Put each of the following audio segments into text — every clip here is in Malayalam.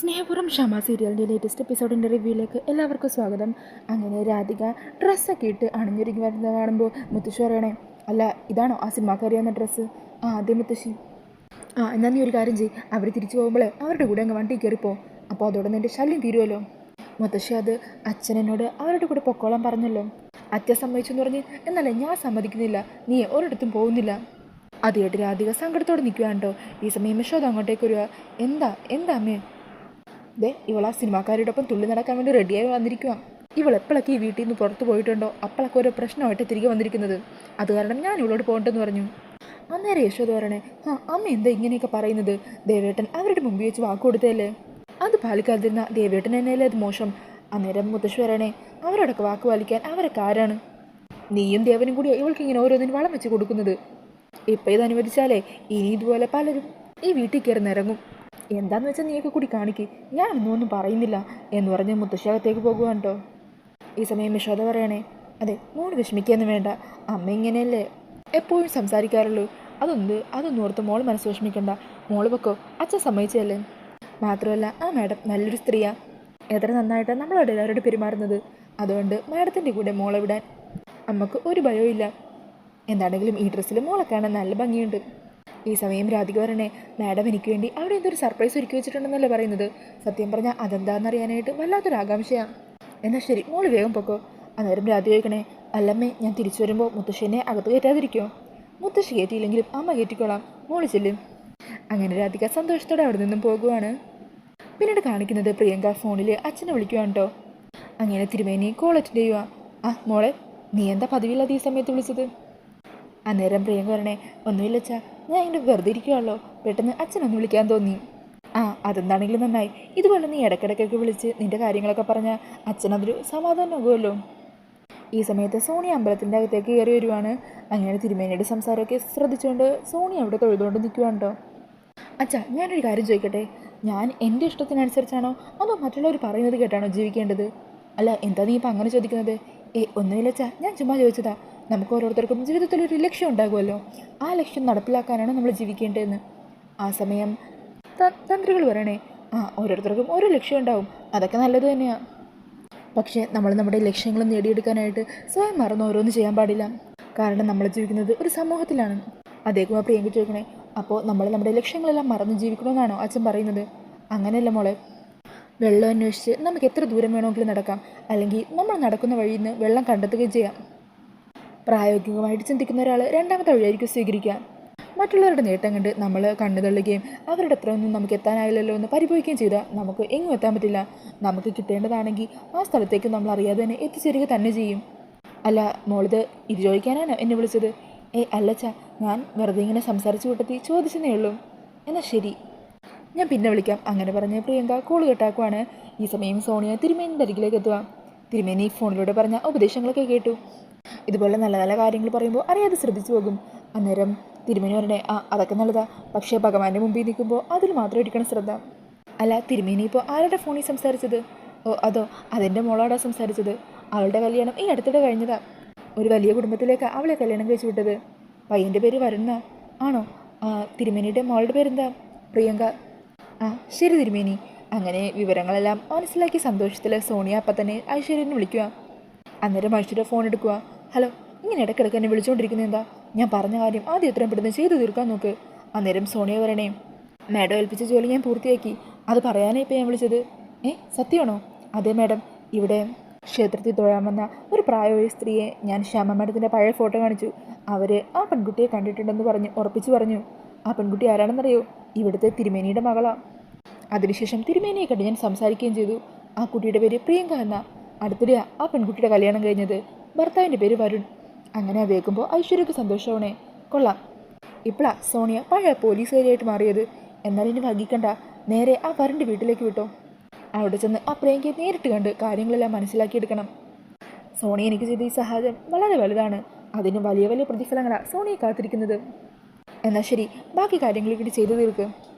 സ്നേഹപുരം ക്ഷമ സീരിയലിൻ്റെ ലേറ്റസ്റ്റ് എപ്പിസോഡിൻ്റെ റിവ്യൂയിലേക്ക് എല്ലാവർക്കും സ്വാഗതം. അങ്ങനെ രാധിക ഡ്രസ്സൊക്കെ ഇട്ട് അണിഞ്ഞൊരുങ്ങി വരുന്നത് കാണുമ്പോൾ മുത്തശ്ശി പറയണേ, അല്ല ഇതാണോ ആ സിനിമാക്കാരി എന്ന ഡ്രസ്സ്? ആ അതെ മുത്തശ്ശി. എന്നാൽ നീ ഒരു കാര്യം ചെയ്യും, അവർ തിരിച്ചു പോകുമ്പോൾ അവരുടെ കൂടെ അങ്ങ് വണ്ടി കയറിപ്പോ, അപ്പോൾ അതോടെ നിൻ്റെ ശല്യം തീരുമല്ലോ. മുത്തശ്ശി അത് അച്ഛനോട് അവരുടെ കൂടെ പൊക്കോളാൻ പറഞ്ഞല്ലോ. അച്ഛൻ സമ്മതിച്ചെന്ന് പറഞ്ഞ്, എന്നല്ല ഞാൻ സമ്മതിക്കുന്നില്ല, നീ ഒരിടത്തും പോകുന്നില്ല. അത് കേട്ട് രാധിക സങ്കടത്തോടെ നിൽക്കുകയാണ് കേട്ടോ. ഈ സമയം യശോദ അങ്ങോട്ടേക്ക് വരിക. എന്താ അമ്മേ? ഇവൾ ആ സിനിമാക്കാരുടെ ഒപ്പം തുള്ളി നടക്കാൻ വേണ്ടി റെഡിയായി വന്നിരിക്കുക. ഇവൾ എപ്പോഴൊക്കെ ഈ വീട്ടിൽ നിന്ന് പുറത്ത് പോയിട്ടുണ്ടോ അപ്പോഴൊക്കെ ഓരോ പ്രശ്നമായിട്ട് തിരികെ വന്നിരിക്കുന്നത്. അത് കാരണം ഞാൻ ഇവളോട് പോകണ്ടെന്ന് പറഞ്ഞു. അന്നേരം യശോദ പറയണേ, അമ്മ എന്താ ഇങ്ങനെയൊക്കെ പറയുന്നത്? ദേവേട്ടൻ അവരുടെ മുമ്പിൽ വെച്ച് വാക്ക് കൊടുത്തല്ലേ, അത് പാലിക്കാതിരുന്ന ദേവേട്ടൻ എന്നല്ലേ അത് മോശം. അന്നേരം മുത്തശ്ശി പറയണേ, അവരോടൊക്കെ വാക്ക് പാലിക്കാൻ അവരൊക്കെ ആരാണ്? നീയും ദേവനും കൂടി ഇവൾക്ക് ഇങ്ങനെ ഓരോന്നിനും വളം വെച്ച് കൊടുക്കുന്നത്. ഇപ്പം ഇത് അനുവദിച്ചാലേ ഇനി ഇതുപോലെ പലരും ഈ വീട്ടിൽ കയറുന്നിറങ്ങും. എന്താന്ന് വെച്ചാൽ നീയൊക്കെ കൂടി കാണിക്ക്, ഞാനൊന്നും പറയുന്നില്ല എന്ന് പറഞ്ഞ് മുത്തശ്ശിയകത്തേക്ക് പോകുവാണ് കേട്ടോ. ഈ സമയം യശോദ പറയണേ, അതെ മോള് വിഷമിക്കുകയൊന്നും വേണ്ട, അമ്മ ഇങ്ങനെയല്ലേ എപ്പോഴും സംസാരിക്കാറുള്ളൂ. അതൊന്നും ഓർത്ത് മോള് മനസ്സ് വിഷമിക്കണ്ട. മോള് വെക്കോ, അച്ഛൻ സമ്മതിച്ചല്ലേ. മാത്രമല്ല ആ മാഡം നല്ലൊരു സ്ത്രീയാണ്, എത്ര നന്നായിട്ടാണ് നമ്മളോട് എല്ലാവരോട് പെരുമാറുന്നത്. അതുകൊണ്ട് മാഡത്തിൻ്റെ കൂടെ മോളെ വിടാൻ അമ്മക്ക് ഒരു ഭയവും ഇല്ല. എന്താണെങ്കിലും ഈ ഡ്രസ്സിൽ മോളെ കാണാൻ നല്ല ഭംഗിയുണ്ട്. ഈ സമയം രാധിക പറയണേ, മാഡം എനിക്ക് വേണ്ടി അവിടെ എന്തൊരു സർപ്രൈസ് ഒരുക്കി വെച്ചിട്ടുണ്ടെന്നല്ലേ പറയുന്നത്. സത്യം പറഞ്ഞാൽ അതെന്താണെന്നറിയാനായിട്ട് വല്ലാത്തൊരു ആകാംക്ഷയാണ്. എന്നാൽ ശരി മോള് വേഗം പൊക്കോ. അന്നേരം രാധിക ചോദിക്കണേ, അല്ലമ്മേ ഞാൻ തിരിച്ചു വരുമ്പോൾ മുത്തശ്ശിനെ അകത്ത് കയറ്റാതിരിക്കുമോ? മുത്തശ്ശി കയറ്റിയില്ലെങ്കിലും അമ്മ കയറ്റിക്കോളാം, മോള് ചെല്ലും. അങ്ങനെ രാധിക സന്തോഷത്തോടെ അവിടെ നിന്നും പോകുവാണ്. പിന്നീട് കാണിക്കുന്നത് പ്രിയങ്ക ഫോണിൽ അച്ഛനെ വിളിക്കുവാണ് കേട്ടോ. അങ്ങനെ തിരുമേനി കോൾ അറ്റൻഡ് ചെയ്യുക. മോളെ നീ എന്താ പതിവില്ലാതെ ഈ സമയത്ത് വിളിച്ചത്? അന്നേരം പ്രിയങ്ക പറയണേ, ഒന്നുമില്ല അച്ഛാ, ഞാൻ ഇങ്ങനെ വെറുതെ ഇരിക്കുവാണല്ലോ, പെട്ടെന്ന് അച്ഛനൊന്ന് വിളിക്കാൻ തോന്നി. അതെന്താണെങ്കിലും നന്നായി. ഇതുപോലെ നീ ഇടയ്ക്കിടയ്ക്കൊക്കെ വിളിച്ച് നിൻ്റെ കാര്യങ്ങളൊക്കെ പറഞ്ഞാൽ അച്ഛനതൊരു സമാധാനമാകുമല്ലോ. ഈ സമയത്ത് സോണിയ അമ്പലത്തിൻ്റെ അകത്തേക്ക് കയറി വരുവാണ്. അങ്ങനെ തിരുമേനിയുടെ സംസാരമൊക്കെ ശ്രദ്ധിച്ചുകൊണ്ട് സോണി അവിടെ തൊഴുതുകൊണ്ട് നിൽക്കുവാണ് കേട്ടോ. അച്ഛാ ഞാനൊരു കാര്യം ചോദിക്കട്ടെ, ഞാൻ എൻ്റെ ഇഷ്ടത്തിനനുസരിച്ചാണോ അതോ മറ്റുള്ളവർ പറയുന്നത് കേട്ടാണോ ജീവിക്കേണ്ടത്? അല്ല എന്താ നീ ഇപ്പം അങ്ങനെ ചോദിക്കുന്നത്? ഒന്നുമില്ല അച്ഛാ, ഞാൻ ചുമ്മാ ചോദിച്ചതാ. നമുക്ക് ഓരോരുത്തർക്കും ജീവിതത്തിലൊരു ലക്ഷ്യം ഉണ്ടാകുമല്ലോ, ആ ലക്ഷ്യം നടപ്പിലാക്കാനാണ് നമ്മൾ ജീവിക്കേണ്ടതെന്ന്. ആ സമയം തന്ത്രികൾ പറയണേ, ഓരോരുത്തർക്കും ഓരോ ലക്ഷ്യം ഉണ്ടാവും, അതൊക്കെ നല്ലത് തന്നെയാണ്. പക്ഷേ നമ്മൾ നമ്മുടെ ലക്ഷ്യങ്ങൾ നേടിയെടുക്കാനായിട്ട് സ്വയം മറന്ന് ഓരോന്ന് ചെയ്യാൻ പാടില്ല. കാരണം നമ്മൾ ജീവിക്കുന്നത് ഒരു സമൂഹത്തിലാണ്. അതേക്കുമ്പോൾ പ്രിയങ്ക ചോദിക്കണേ, അപ്പോൾ നമ്മൾ നമ്മുടെ ലക്ഷ്യങ്ങളെല്ലാം മറന്ന് ജീവിക്കണമെന്നാണോ അച്ഛൻ പറയുന്നത്? അങ്ങനെയല്ല മോളെ, വെള്ളം അന്വേഷിച്ച് നമുക്ക് എത്ര ദൂരം വേണമെങ്കിലും നടക്കാം, അല്ലെങ്കിൽ നമ്മൾ നടക്കുന്ന വഴിയിൽ നിന്ന് വെള്ളം കണ്ടെത്തുകയും ചെയ്യാം. പ്രായോഗികമായിട്ട് ചിന്തിക്കുന്ന ഒരാൾ രണ്ടാമത്തെ വഴിയായിരിക്കും സ്വീകരിക്കുക. മറ്റുള്ളവരുടെ നേട്ടം കണ്ട് നമ്മൾ കണ്ണു തള്ളുകയും അവരുടെ അത്രയൊന്നും നമുക്ക് എത്താനായില്ലല്ലോ എന്ന് പരിഭവിക്കുകയും ചെയ്താൽ നമുക്ക് എങ്ങും എത്താൻ പറ്റില്ല. നമുക്ക് കിട്ടേണ്ടതാണെങ്കിൽ ആ സ്ഥലത്തേക്ക് നമ്മൾ അറിയാതെ തന്നെ എത്തിച്ചേരുക തന്നെ ചെയ്യും. അല്ല മോളിത് ഇത് ചോദിക്കാനാണോ എന്നെ വിളിച്ചത്? അല്ലച്ചാ, ഞാൻ വെറുതെ ഇങ്ങനെ സംസാരിച്ചു കൂട്ടത്തി ചോദിച്ചതേ ഉള്ളൂ. എന്നാൽ ശരി, ഞാൻ പിന്നെ വിളിക്കാം. അങ്ങനെ പറഞ്ഞ് പ്രിയങ്ക കോള് കെട്ടാക്കുവാണ്. ഈ സമയം സോണിയ തിരുമേനിൻ്റെ അരികിലേക്ക് എത്തുക. തിരുമേനി ഫോണിലൂടെ പറഞ്ഞ ഉപദേശങ്ങളൊക്കെ കേട്ടു. ഇതുപോലെ നല്ല നല്ല കാര്യങ്ങൾ പറയുമ്പോൾ അറിയാതെ ശ്രദ്ധിച്ചു പോകും. അന്നേരം തിരുമേനി പറഞ്ഞേ, അതൊക്കെ നല്ലതാ, പക്ഷേ ഭഗവാന്റെ മുമ്പിൽ നിൽക്കുമ്പോൾ അതിൽ മാത്രം ഇരിക്കണം ശ്രദ്ധ. അല്ല തിരുമേനി ഇപ്പോൾ ആരുടെ ഫോണിൽ സംസാരിച്ചത്? അതോ അതെൻ്റെ മോളോടാ സംസാരിച്ചത്. അവളുടെ കല്യാണം ഈ അടുത്തിടെ കഴിഞ്ഞതാ. ഒരു വലിയ കുടുംബത്തിലേക്ക് അവളെ കല്യാണം കഴിച്ചു വിട്ടത്. പയ്യൻ്റെ പേര് വരുന്ന ആണോ? തിരുമേനിയുടെ മോളുടെ പേരെന്താ? പ്രിയങ്ക. ശരി തിരുമേനി. അങ്ങനെ വിവരങ്ങളെല്ലാം മനസ്സിലാക്കി സന്തോഷത്തിൽ സോണിയ അപ്പം തന്നെ ഐശ്വര്യനെ വിളിക്കുക. അന്നേരം ഐശ്വര്യ ഫോൺ എടുക്കുക. ഹലോ, ഇങ്ങനെ ഇടയ്ക്കിടയ്ക്ക് എന്നെ വിളിച്ചുകൊണ്ടിരിക്കുന്നത് എന്താ? ഞാൻ പറഞ്ഞ കാര്യം ആദ്യം എത്രയും പെട്ടെന്ന് ചെയ്തു തീർക്കാൻ നോക്ക്. അന്നേരം സോണിയ പറയണേ, മാഡം ഏൽപ്പിച്ച ജോലി ഞാൻ പൂർത്തിയാക്കി, അത് പറയാനേ ഇപ്പം ഞാൻ വിളിച്ചത്. സത്യമാണോ? അതെ മാഡം, ഇവിടെ ക്ഷേത്രത്തിൽ തൊഴാൻ വന്ന ഒരു പ്രായമായ സ്ത്രീയെ ഞാൻ ശ്യാമ മാഡത്തിൻ്റെ പഴയ ഫോട്ടോ കാണിച്ചു. അവർ ആ പെൺകുട്ടിയെ കണ്ടിട്ടുണ്ടെന്ന് പറഞ്ഞ് ഉറപ്പിച്ചു പറഞ്ഞു. ആ പെൺകുട്ടി ആരാണെന്നറിയോ? ഇവിടുത്തെ തിരുമേനിയുടെ മകളാണ്. അതിനുശേഷം തിരുമേനിയെ കണ്ട് ഞാൻ സംസാരിക്കുകയും ചെയ്തു. ആ കുട്ടിയുടെ പേര് പ്രിയങ്ക എന്ന. അടുത്തിടെയാണ് ആ പെൺകുട്ടിയുടെ കല്യാണം കഴിഞ്ഞത്. ഭർത്താവിൻ്റെ പേര് വരുൺ. അങ്ങനെ കേൾക്കുമ്പോൾ ഐശ്വര്യക്ക് സന്തോഷമാണേ. കൊള്ളാം, ഇപ്പോഴാണ് സോണിയ പഴയ പോലീസുകാരിയായിട്ട് മാറിയത്. എന്നാൽ ഇനി വൈകിക്കണ്ട, നേരെ ആ വരുണിൻ്റെ വീട്ടിലേക്ക് വിട്ടോ. അവിടെ ചെന്ന് ആ പ്രിയങ്കയെ നേരിട്ട് കണ്ട് കാര്യങ്ങളെല്ലാം മനസ്സിലാക്കിയെടുക്കണം. സോണിയ എനിക്ക് ചെയ്ത ഈ സഹായം വളരെ വലുതാണ്. അതിന് വലിയ വലിയ പ്രതിഫലങ്ങളാണ് സോണിയെ കാത്തിരിക്കുന്നത്. എന്നാൽ ശരി, ബാക്കി കാര്യങ്ങൾ കൂടി ചെയ്തു തീർക്ക്.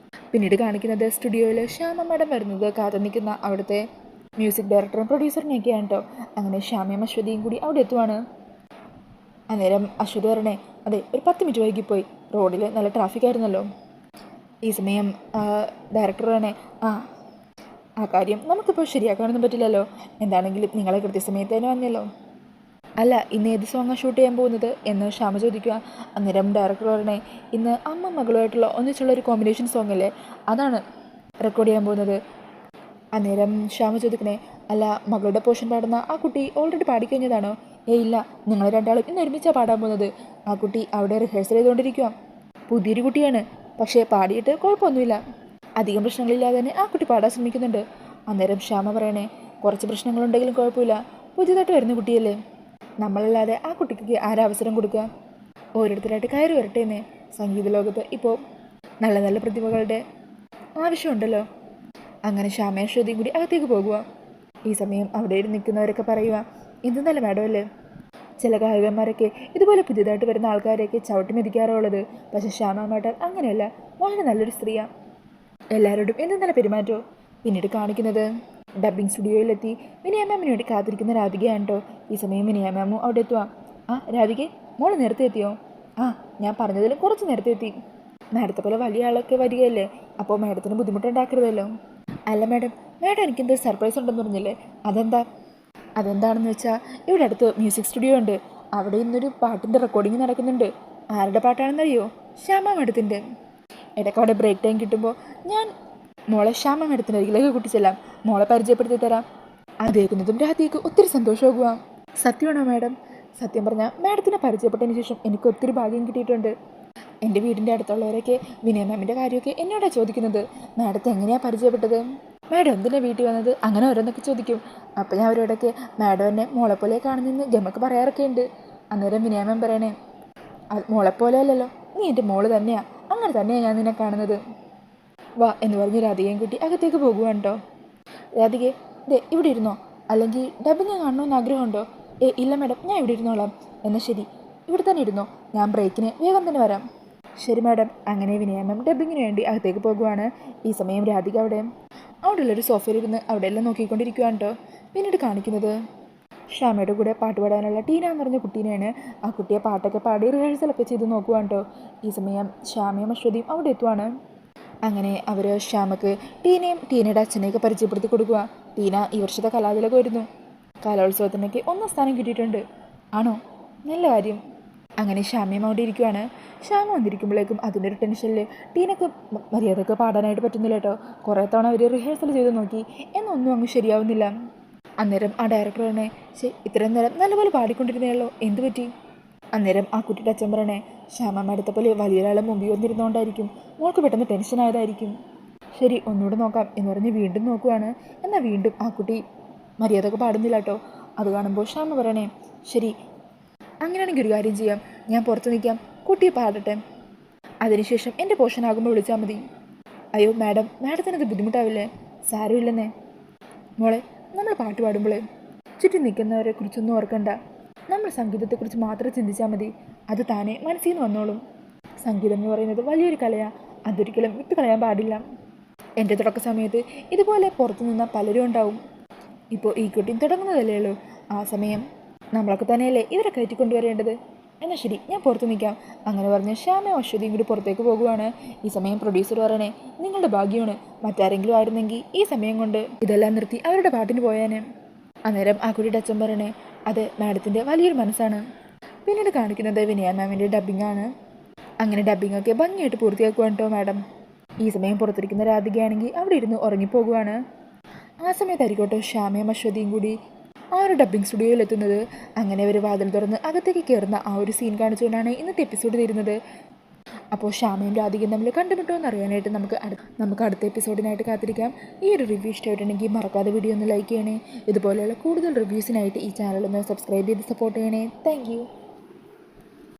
പിന്നീട് കാണിക്കുന്നത് സ്റ്റുഡിയോയിൽ ശ്യാമ മാഡം വരുന്നത് കാത്തു നിൽക്കുന്ന അവിടുത്തെ മ്യൂസിക് ഡയറക്ടറും പ്രൊഡ്യൂസറിനെയൊക്കെയാണ് കേട്ടോ. അങ്ങനെ ശ്യാമയും അശ്വതിയും കൂടി അവിടെ എത്തുവാണ്. അന്നേരം അശ്വതി പറഞ്ഞേ, അതെ ഒരു 10 മിനിറ്റ് വൈകിപ്പോയി, റോഡിൽ നല്ല ട്രാഫിക് ആയിരുന്നല്ലോ. ഈ സമയം ഡയറക്ടർ പറഞ്ഞേ, ആ കാര്യം നമുക്കിപ്പോൾ ശരിയാക്കാനൊന്നും പറ്റില്ലല്ലോ. എന്താണെങ്കിലും നിങ്ങളെ കൃത്യസമയത്ത് തന്നെ വന്നല്ലോ. അല്ല, ഇന്ന് ഏത് സോങ്ങാണ് ഷൂട്ട് ചെയ്യാൻ പോകുന്നത് എന്ന് ശ്യാമ ചോദിക്കുക. അന്നേരം ഡയറക്ടർ പറയണേ, ഇന്ന് അമ്മ മകളുമായിട്ടുള്ള ഒന്നിച്ചുള്ള ഒരു കോമ്പിനേഷൻ സോങ് അല്ലേ, അതാണ് റെക്കോർഡ് ചെയ്യാൻ പോകുന്നത്. അന്നേരം ശ്യാമ ചോദിക്കണേ, അല്ല മകളുടെ പോർഷൻ പാടുന്ന ആ കുട്ടി ഓൾറെഡി പാടിക്കഴിഞ്ഞതാണോ? ഇല്ല, നിങ്ങൾ രണ്ടാളും ഇന്ന് ഒരുമിച്ചാണ് പാടാൻ പോകുന്നത്. ആ കുട്ടി അവിടെ റിഹേഴ്സൽ ചെയ്തുകൊണ്ടിരിക്കുക. പുതിയൊരു കുട്ടിയാണ്, പക്ഷേ പാടിയിട്ട് കുഴപ്പമൊന്നുമില്ല. അധികം പ്രശ്നങ്ങളില്ലാതെ തന്നെ ആ കുട്ടി പാടാൻ ശ്രമിക്കുന്നുണ്ട്. അന്നേരം ശ്യാമ പറയണേ, കുറച്ച് പ്രശ്നങ്ങളുണ്ടെങ്കിലും കുഴപ്പമില്ല, പുതിയതായിട്ട് വരുന്ന കുട്ടിയല്ലേ, നമ്മളല്ലാതെ ആ കുട്ടിക്ക് ആരവസരം കൊടുക്കുക? ഓരോരുത്തരായിട്ട് കയറി വരട്ടെ എന്നേ. സംഗീത ലോകത്ത് ഇപ്പോൾ നല്ല നല്ല പ്രതിഭകളുടെ ആവശ്യമുണ്ടല്ലോ. അങ്ങനെ ശ്യാമയും ശ്രുതിയും കൂടി അകത്തേക്ക് പോകുക. ഈ സമയം അവിടെ നിൽക്കുന്നവരൊക്കെ പറയുക, ഇത് നല്ല മാഡമല്ലേ, ചില ഗായകന്മാരൊക്കെ ഇതുപോലെ പുതിയതായിട്ട് വരുന്ന ആൾക്കാരെയൊക്കെ ചവിട്ടി മെതിക്കാറുള്ളത്. പക്ഷേ ശ്യാമ മാഡം അങ്ങനെയല്ല, വളരെ നല്ലൊരു സ്ത്രീയാണ്, എല്ലാവരോടും എന്ത് നല്ല പെരുമാറ്റോ. പിന്നീട് കാണിക്കുന്നത് ഡബ്ബിംഗ് സ്റ്റുഡിയോയിലെത്തി വിനയ മാമിന് വേണ്ടി കാത്തിരിക്കുന്ന രാധികയാണ് കേട്ടോ. ഈ സമയം വിനയ മാമും അവിടെ എത്തുക. ആ രാധികെ, മോള് നേരത്തെ എത്തിയോ? ആ, ഞാൻ പറഞ്ഞതിലും കുറച്ച് നേരത്തെ എത്തി. മാഡത്തെ പോലെ വലിയ ആളൊക്കെ വരികയല്ലേ, അപ്പോൾ മാഡത്തിന് ബുദ്ധിമുട്ടുണ്ടാക്കരുതല്ലോ. അല്ല മാഡം, മാഡം എനിക്കെന്തൊരു സർപ്രൈസ് ഉണ്ടെന്ന് പറഞ്ഞില്ലേ, അതെന്താണെന്ന് വെച്ചാൽ ഇവിടെ അടുത്ത് മ്യൂസിക് സ്റ്റുഡിയോ ഉണ്ട്, അവിടെ ഇന്നൊരു പാട്ടിൻ്റെ റെക്കോർഡിങ് നടക്കുന്നുണ്ട്. ആരുടെ പാട്ടാണെന്നറിയോ? ശ്യാമ മാഡത്തിൻ്റെ. ഇടയ്ക്ക് അവിടെ ബ്രേക്ക് ടൈം കിട്ടുമ്പോൾ ഞാൻ മോളെ ശ്യാമ മാഡത്തിൻ്റെ അരികിലേക്ക് കൂട്ടിച്ചെല്ലാം, മോളെ പരിചയപ്പെടുത്തി തരാം. അത് കേൾക്കുന്നതും രാധികയ്ക്ക് ഒത്തിരി സന്തോഷമാകുക. സത്യമാണോ മാഡം? സത്യം പറഞ്ഞാൽ മാഡത്തിനെ പരിചയപ്പെട്ടതിന് ശേഷം എനിക്ക് ഒത്തിരി ഭാഗ്യം കിട്ടിയിട്ടുണ്ട്. എൻ്റെ വീടിൻ്റെ അടുത്തുള്ളവരൊക്കെ വിനയ മാമിൻ്റെ കാര്യമൊക്കെ എന്നോടാണ് ചോദിക്കുന്നത്, മാഡത്തെ എങ്ങനെയാണ് പരിചയപ്പെട്ടത്, മാഡം എന്തിനാണ് വീട്ടിൽ വന്നത്, അങ്ങനെ ഓരോന്നൊക്കെ ചോദിക്കും. അപ്പോൾ ഞാൻ അവരോടൊക്കെ മാഡം എന്നെ മോളെപ്പോലെ കാണുന്നെന്ന് ഗമക്ക് പറയാറൊക്കെ ഉണ്ട്. അന്നേരം വിനയ മാം പറയണേ, മോളെപ്പോലെ അല്ലല്ലോ, നീ എൻ്റെ മോള് തന്നെയാണ്, അങ്ങനെ തന്നെയാണ് ഞാൻ നിന്നെ കാണുന്നത്, വാ എന്ന് പറഞ്ഞ് രാധികയും കുട്ടി അകത്തേക്ക് പോകുവാണ് കേട്ടോ. രാധികെ, ദേ ഇവിടെ ഇരുന്നോ, അല്ലെങ്കിൽ ഡബിങ് കാണണമെന്ന് ആഗ്രഹമുണ്ടോ? ഇല്ല മാഡം, ഞാൻ ഇവിടെ ഇരുന്നോളാം. എന്നാൽ ശരി, ഇവിടെ തന്നെ ഇരുന്നോ, ഞാൻ ബ്രേക്കിന് വേഗം തന്നെ വരാം. ശരി മാഡം. അങ്ങനെ വിനയ മാം ഡബിങ്ങിന് വേണ്ടി അകത്തേക്ക് പോകുവാണ്. ഈ സമയം രാധിക അവിടെയുള്ളൊരു സോഫയിലിരുന്ന് അവിടെയെല്ലാം നോക്കിക്കൊണ്ടിരിക്കുകയാണ് കേട്ടോ. പിന്നീട് കാണിക്കുന്നത് ശ്യാമയുടെ കൂടെ പാട്ട് പാടാനുള്ള ടീന എന്ന് പറഞ്ഞ കുട്ടീനെയാണ്. ആ കുട്ടിയെ പാട്ടൊക്കെ പാടി റിഹേഴ്സലൊക്കെ ചെയ്ത് നോക്കുവാണ് കേട്ടോ. ഈ സമയം ശ്യാമയും അശ്വതിയും അവിടെ എത്തുവാണ്. അങ്ങനെ അവർ ശ്യാമക്ക് ടീനയും ടീനയുടെ അച്ഛനെയൊക്കെ പരിചയപ്പെടുത്തി കൊടുക്കുക. ടീന ഈ വർഷത്തെ കലാതിലകം വരുന്നു, കലോത്സവത്തിനൊക്കെ 1ാം സ്ഥാനം കിട്ടിയിട്ടുണ്ട്. ആണോ? നല്ല കാര്യം. അങ്ങനെ ശ്യാമയും അവിടെ ഇരിക്കുവാണ്. ശ്യാമ വന്നിരിക്കുമ്പോഴേക്കും അതിൻ്റെ ഒരു ടെൻഷനിൽ ടീനക്ക് മര്യാദക്ക് പാടാനായിട്ട് പറ്റുന്നില്ല കേട്ടോ. കുറേ തവണ അവർ റിഹേഴ്സൽ ചെയ്ത് നോക്കി, എന്നൊന്നും അങ്ങ് ശരിയാവുന്നില്ല. അന്നേരം ആ ഡയറക്ടർ പറഞ്ഞേ, ഇത്രയും നേരം നല്ലപോലെ പാടിക്കൊണ്ടിരുന്നല്ലോ, എന്ത് പറ്റി? അന്നേരം ആ കുട്ടിയുടെ അച്ഛൻ പറയണേ, ശ്യാമ മാഡത്തെ പോലെ വലിയൊരാളെ മുമ്പിൽ വന്നിരുന്നുകൊണ്ടായിരിക്കും, മോൾക്ക് പെട്ടെന്ന് ടെൻഷൻ ആയതായിരിക്കും. ശരി, ഒന്നുകൂടെ നോക്കാം എന്ന് പറഞ്ഞ് വീണ്ടും നോക്കുവാണ്. എന്നാൽ വീണ്ടും ആ കുട്ടി മര്യാദക്ക് പാടുന്നില്ല കേട്ടോ. അത് കാണുമ്പോൾ ശ്യാമ പറയണേ, ശരി അങ്ങനെയാണെങ്കിൽ ഒരു കാര്യം ചെയ്യാം, ഞാൻ പുറത്ത് നിൽക്കാം, കുട്ടിയെ പാടട്ടെ, അതിനുശേഷം എൻ്റെ പോർഷൻ ആകുമ്പോൾ വിളിച്ചാൽ മതി. അയ്യോ മാഡം, മാഡത്തിനത് ബുദ്ധിമുട്ടാവില്ലേ? സാരമില്ലെന്നേ മോളെ, നമ്മൾ പാട്ട് പാടുമ്പോൾ ചുറ്റും നിൽക്കുന്നവരെ കുറിച്ചൊന്നും ഓർക്കണ്ട, നമ്മൾ സംഗീതത്തെക്കുറിച്ച് മാത്രം ചിന്തിച്ചാൽ മതി, അത് താനെ മനസ്സിൽ നിന്ന് വന്നോളും. സംഗീതം എന്ന് പറയുന്നത് വലിയൊരു കലയാണ്, അതൊരിക്കലും വിട്ട് കളയാൻ പാടില്ല. എൻ്റെ തുടക്ക സമയത്ത് ഇതുപോലെ പുറത്തു നിന്ന പലരും ഉണ്ടാവും. ഇപ്പോൾ ഈ കുട്ടിയും തുടങ്ങുന്നതല്ലേ ഉള്ളൂ, ആ സമയം നമ്മളൊക്കെ തന്നെയല്ലേ ഇവരെ കയറ്റിക്കൊണ്ടുവരേണ്ടത്. എന്നാൽ ശരി, ഞാൻ പുറത്ത് നിൽക്കാം. അങ്ങനെ പറഞ്ഞ് ശ്യാമയും അശ്വതിയും കൂടി പുറത്തേക്ക് പോകുവാണ്. ഈ സമയം പ്രൊഡ്യൂസർ പറയണേ, നിങ്ങളുടെ ഭാഗ്യമാണ്, മറ്റാരെങ്കിലും ആയിരുന്നെങ്കിൽ ഈ സമയം കൊണ്ട് ഇതെല്ലാം നിർത്തി അവരുടെ പാട്ടിന് പോയാന്. അന്നേരം ആ കുട്ടിയുടെ അച്ഛൻ പറയണേ, അത് മാഡത്തിൻ്റെ വലിയൊരു മനസ്സാണ്. പിന്നീട് കാണിക്കുന്നത് വിനയ മാമിൻ്റെ ഡബ്ബിങ്ങാണ്. അങ്ങനെ ഡബ്ബിങ്ങൊക്കെ ഭംഗിയായിട്ട് പൂർത്തിയാക്കുവാണ് കേട്ടോ മാഡം. ഈ സമയം പുറത്തിരിക്കുന്ന രാധികയാണെങ്കിൽ അവിടെ ഇരുന്ന് ഉറങ്ങിപ്പോകുവാണ്. ആ സമയത്തായിരിക്കോട്ടോ ശ്യാമയും അശ്വതിയും കൂടി ആ ഒരു ഡബ്ബിംഗ് സ്റ്റുഡിയോയിൽ എത്തുന്നത്. അങ്ങനെ അവർ വാതിൽ തുറന്ന് അകത്തേക്ക് കയറുന്ന ആ ഒരു സീൻ കാണിച്ചുകൊണ്ടാണ് ഇന്നത്തെ എപ്പിസോഡ് തീരുന്നത്. അപ്പോൾ ശ്യാമയും രാധികയും തമ്മിൽ കണ്ടുമുട്ടോ എന്ന് അറിയാനായിട്ട് നമുക്ക് അടുത്ത എപ്പിസോഡിനായിട്ട് കാത്തിരിക്കാം. ഈ ഒരു റിവ്യൂ ഇഷ്ടമായിട്ടുണ്ടെങ്കിൽ മറക്കാതെ വീഡിയോ ഒന്ന് ലൈക്ക് ചെയ്യണേ. ഇതുപോലെയുള്ള കൂടുതൽ റിവ്യൂസിനായിട്ട് ഈ ചാനൽ ഒന്ന് സബ്സ്ക്രൈബ് ചെയ്ത് സപ്പോർട്ട് ചെയ്യണേ. താങ്ക്